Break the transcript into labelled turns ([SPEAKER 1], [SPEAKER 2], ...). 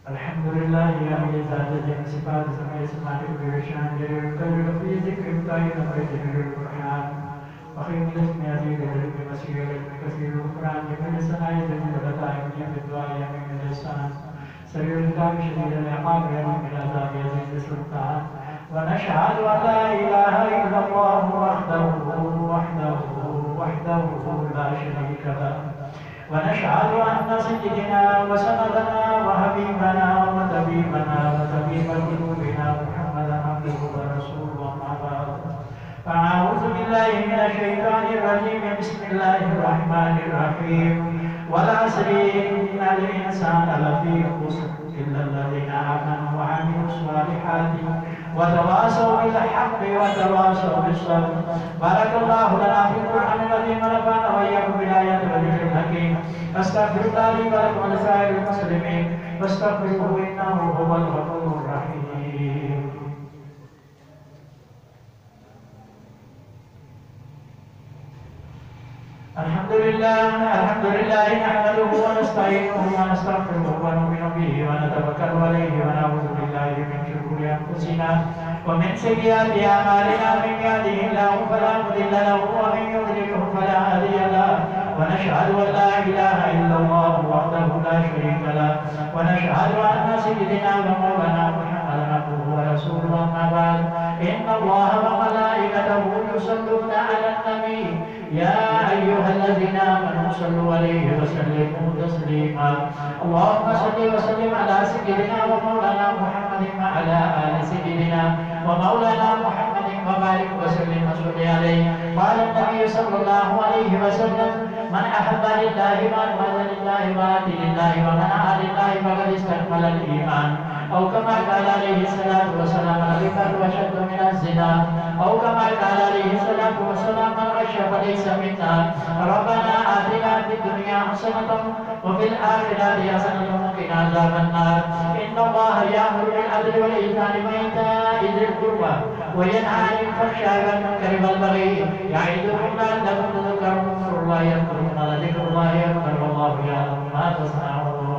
[SPEAKER 1] Alhamdulillah ya zat dan sifat sampai semakin bersyukur dari kalau fi zikr ta'in wa zikr Quran wa khayr ismi yazid dari masir kasir Quran yang sanaya dan berkata yang berdoa yang mendesan سرير الكتاب شديد العقاب يوم العذاب يزيد السلطان ونشهد ان لا اله الا الله وحده لا شريك له ونشهد أن سيدنا وسندنا وحبيبنا وطبيب قلوبنا محمدا عبده ورسوله أما بعد فأعوذ بالله من الشيطان الرجيم بسم الله الرحمن الرحيم والعصر إن الإنسان لفي خسر إلا الذين آمنوا وعملوا الصالحات وتواصوا بالحق وتواصوا بالصبر بارك الله لنا في القرآن العظيم ونفعنا وإياكم بالآيات والذكر الحكيم أستغفر الله لي ولكم ولسائر المسلمين فاستغفروه إنه هو الغفور الرحيم الحمد لله نحمده ونستعينه ونستغفره ونؤمن به ونتوكل عليه ونعوذ بالله من شرور انفسنا ومن سيئات اعمالنا من يهده الله فلا مضل له ومن يضلله فلا هادي له ونشهد ان لا اله الا الله وحده لا شريك له ونشهد ان سيدنا ومولانا محمدا عبده ورسوله اما بعد ان الله وملائكته يصلون على النبي يا أيها الذين آمنوا صلوا عليه وسلموا تسليما اللهم صل وسلم على سيدنا ومولانا محمد وعلى آل سيدنا ومولانا محمد وبارك وسلم وصل عليه قال النبي صلى الله عليه وسلم من أحب لله وأبغض لله وآتي لله ومنع لله فقد استكمل الإيمان أو كما قال عليه الصلاة والسلام الغيبة أشد من الزنا أو كما قال عليه الصلاة والسلام من غش فليس منا ربنا آتنا في الدنيا حسنة وفي الآخرة حسنة وقنا عذاب النار إن الله يأمر بالعدل والإحسان وإيتاء ذي القربى وينهى عن الفحشاء والمنكر والبغي يعظكم لعلكم تذكرون اذكروا الله يذكركم ولذكر الله أكبر والله يعلم ما تصنعون